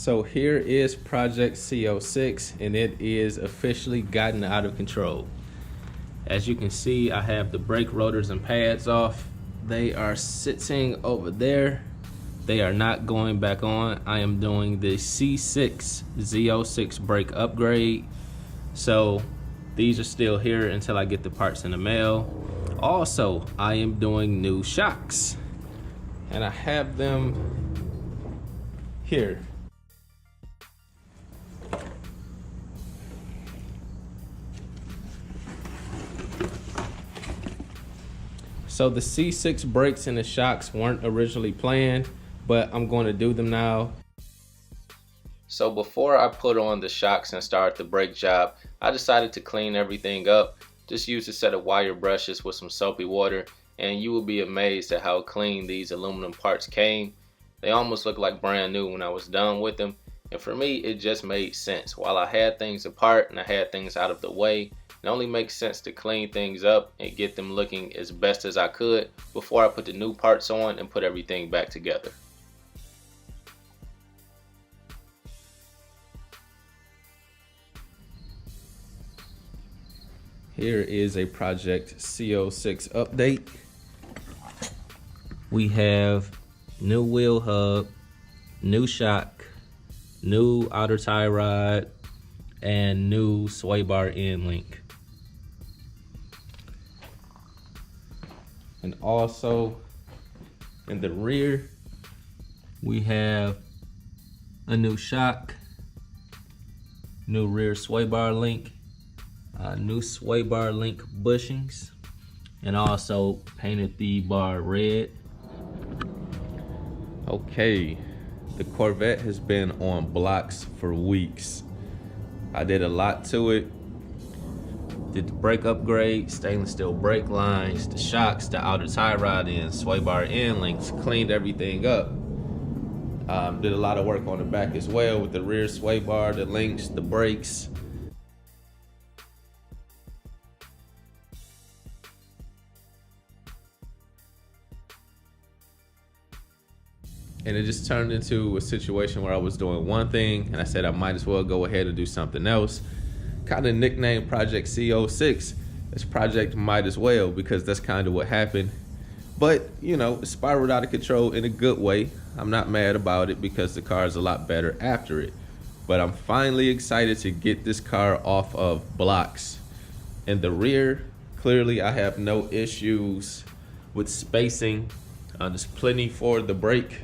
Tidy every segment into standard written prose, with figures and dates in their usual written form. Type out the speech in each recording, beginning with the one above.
So here is Project C06, and it is officially gotten out of control. As you can see, I have the brake rotors and pads off. They are sitting over there. They are not going back on. I am doing the C6 Z06 Brake Upgrade. So these are still here until I get the parts in the mail. Also, I am doing new shocks, and I have them here. So the C6 brakes and the shocks weren't originally planned, but I'm going to do them now. So before I put on the shocks and start the brake job, I decided to clean everything up. Just use a set of wire brushes with some soapy water, and you will be amazed at how clean these aluminum parts came. They almost look like brand new when I was done with them, and for me it just made sense. While I had things apart and I had things out of the way, it only makes sense to clean things up and get them looking as best as I could before I put the new parts on and put everything back together. Here is a Project C06 update. We have new wheel hub, new shock, new outer tie rod, and new sway bar end link. And also in the rear, we have a new shock, new rear sway bar link, new sway bar link bushings, and also painted the bar red. Okay, the Corvette has been on blocks for weeks. I did a lot to it. Did the brake upgrade, stainless steel brake lines, the shocks, the outer tie rod ends, sway bar end links, cleaned everything up. Did a lot of work on the back as well with the rear sway bar, the links, the brakes. And it just turned into a situation where I was doing one thing and I said I might as well go ahead and do something else. Kind of nicknamed Project C06 as Project Might As Well, because that's kind of what happened. But you know, it spiraled out of control in a good way. I'm not mad about it because the car is a lot better after it. But I'm finally excited to get this car off of blocks. In the rear, clearly I have no issues with spacing. There's plenty for the brake.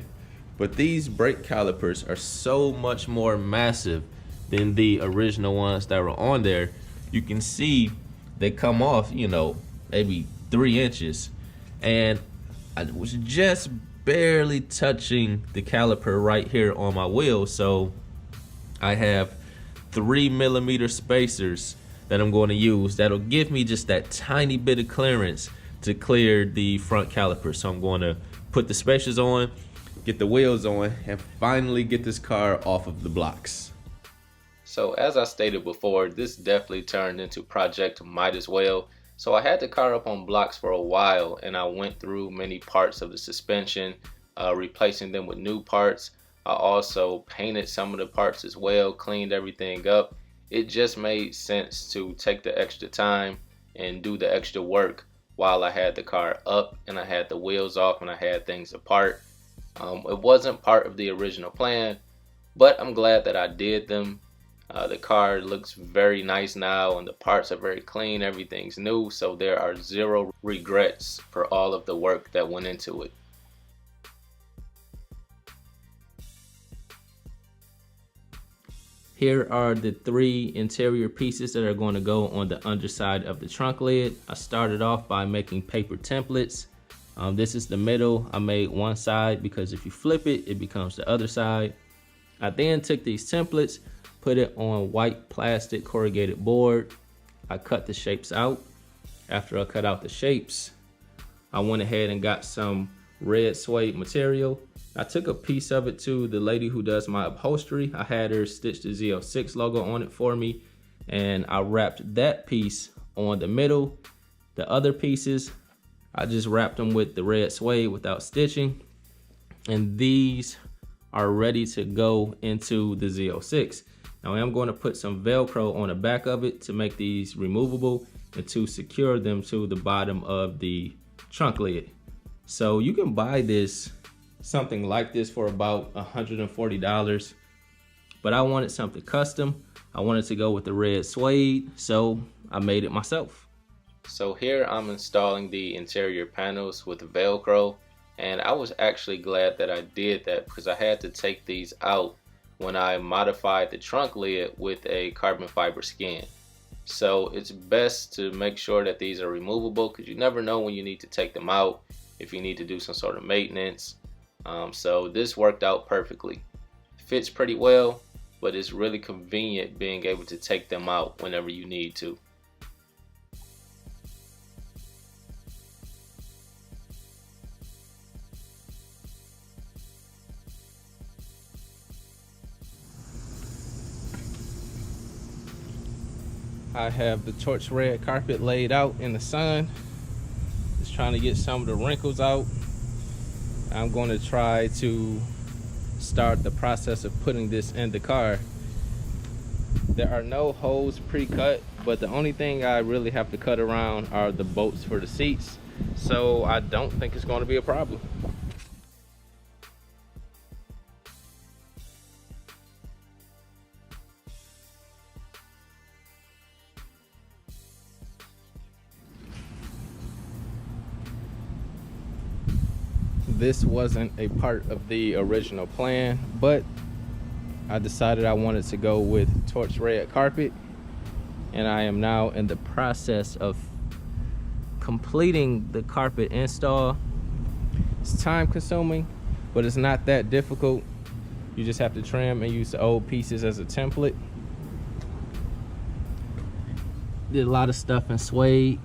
But these brake calipers are so much more massive than the original ones that were on there. You can see they come off, you know, maybe 3 inches. And I was just barely touching the caliper right here on my wheel. So I have 3mm spacers that I'm going to use. That'll give me just that tiny bit of clearance to clear the front caliper. So I'm going to put the spacers on, get the wheels on, and finally get this car off of the blocks. So as I stated before, this definitely turned into Project Might As Well. So I had the car up on blocks for a while, and I went through many parts of the suspension, replacing them with new parts. I also painted some of the parts as well, cleaned everything up. It just made sense to take the extra time and do the extra work while I had the car up and I had the wheels off and I had things apart. It wasn't part of the original plan, but I'm glad that I did them. The car looks very nice now and the parts are very clean. Everything's new, so there are zero regrets for all of the work that went into it. Here are the 3 interior pieces that are going to go on the underside of the trunk lid. I started off by making paper templates. This is the middle. I made one side because if you flip it, it becomes the other side. I then took these templates, put it on white plastic corrugated board. I cut the shapes out. After I cut out the shapes, I went ahead and got some red suede material. I took a piece of it to the lady who does my upholstery. I had her stitch the Z06 logo on it for me, and I wrapped that piece on the middle. The other pieces, I just wrapped them with the red suede without stitching. And these are ready to go into the Z06. Now I'm going to put some Velcro on the back of it to make these removable and to secure them to the bottom of the trunk lid. So you can buy something like this for about $140, but I wanted something custom. I wanted to go with the red suede, so I made it myself. So here I'm installing the interior panels with Velcro, and I was actually glad that I did that because I had to take these out when I modified the trunk lid with a carbon fiber skin. So it's best to make sure that these are removable because you never know when you need to take them out, if you need to do some sort of maintenance. So this worked out perfectly. Fits pretty well, but it's really convenient being able to take them out whenever you need to. I have the torch red carpet laid out in the sun. Just trying to get some of the wrinkles out. I'm going to try to start the process of putting this in the car. There are no holes pre-cut, but the only thing I really have to cut around are the bolts for the seats. So I don't think it's going to be a problem. This wasn't a part of the original plan, but I decided I wanted to go with torch red carpet, and I am now in the process of completing the carpet install. It's time consuming, but it's not that difficult. You just have to trim and use the old pieces as a template. Did a lot of stuff in suede.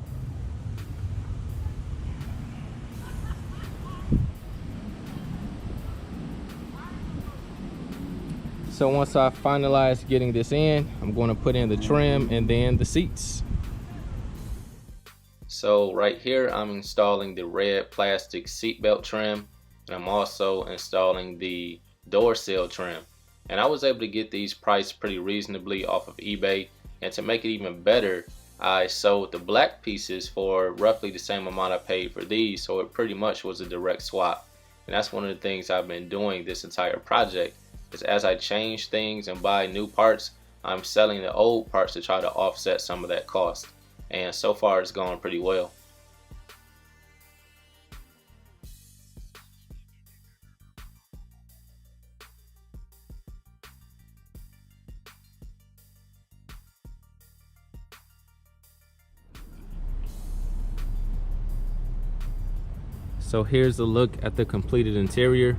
So once I finalize getting this in, I'm going to put in the trim and then the seats. So right here, I'm installing the red plastic seatbelt trim, and I'm also installing the door sill trim. And I was able to get these priced pretty reasonably off of eBay. And to make it even better, I sold the black pieces for roughly the same amount I paid for these. So it pretty much was a direct swap. And that's one of the things I've been doing this entire project. Is as I change things and buy new parts, I'm selling the old parts to try to offset some of that cost. And so far it's going pretty well. So here's a look at the completed interior.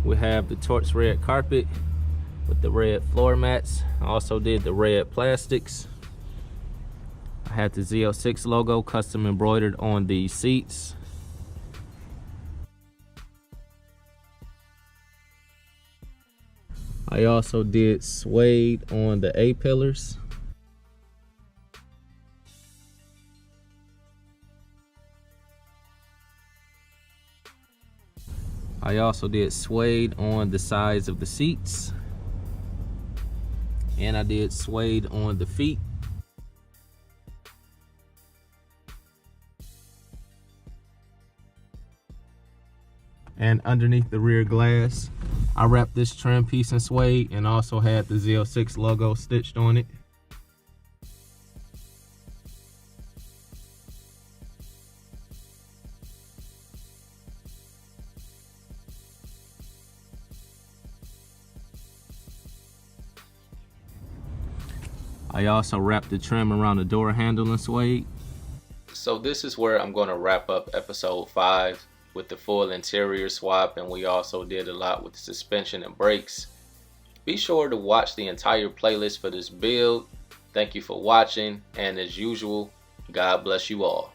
We have the torch red carpet with the red floor mats. I also did the red plastics. I had the Z06 logo custom embroidered on the seats. I also did suede on the A-pillars. I also did suede on the sides of the seats, and I did suede on the feet. And underneath the rear glass, I wrapped this trim piece in suede and also had the Z06 logo stitched on it. I also wrapped the trim around the door handle in suede. So this is where I'm going to wrap up episode 5 with the full interior swap, and we also did a lot with the suspension and brakes. Be sure to watch the entire playlist for this build. Thank you for watching, and as usual, God bless you all.